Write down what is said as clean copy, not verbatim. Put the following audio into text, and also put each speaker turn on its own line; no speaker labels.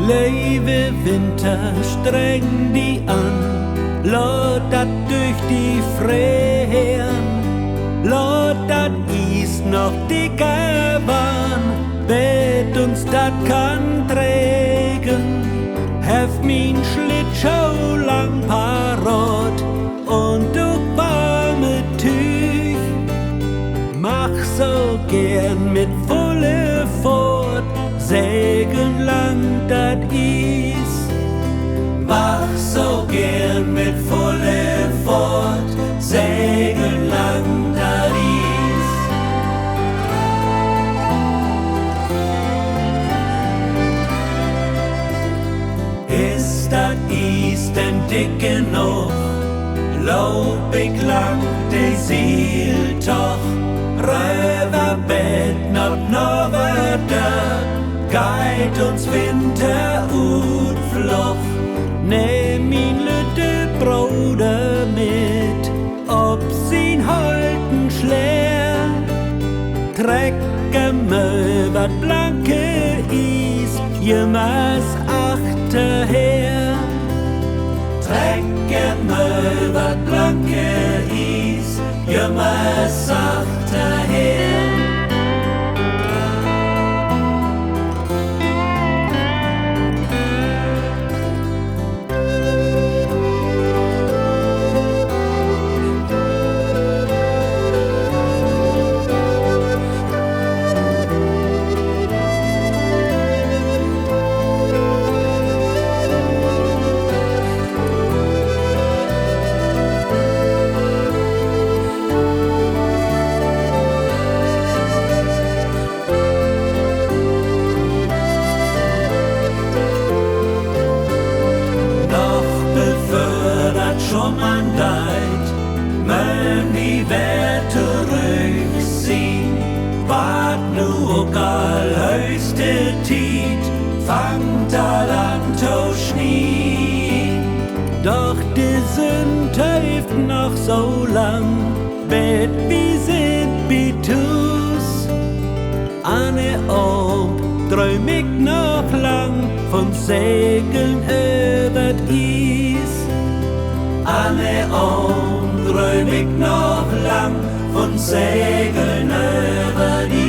Lewe Winter streng die an, laat dat durch die Freien, laat dat Eis noch dicker waren, bet uns dat kann trägen. Hef min Schlittschuh lang parat und du warme Tüch, mach so gern mit volle Fahrt, segeln lang dat Eis. Mach so gern mit volle Fahrt, segeln lang dat Eis. Ist dat Eis denn dick genug, lob ich lang de Seeltoch, Röverbett noch Norweder, geit uns Winterutfluch. Nehm min lütte Bruder mit, ob sin halten schler, trecke me wat blanke Eis, jemals achterher. Trecke me wat blanke Eis, jemals achterher. Schon man deit, mön die Welt zurückziehen, wart nu auch all höchste Tiet, fangt all an zu schnien. Doch die Sünd hilft noch so lang, bet wie sind bitus. Anne Ob träum ich noch lang von Segeln über Eis. Anne Om träum ich noch lang von Segeln über die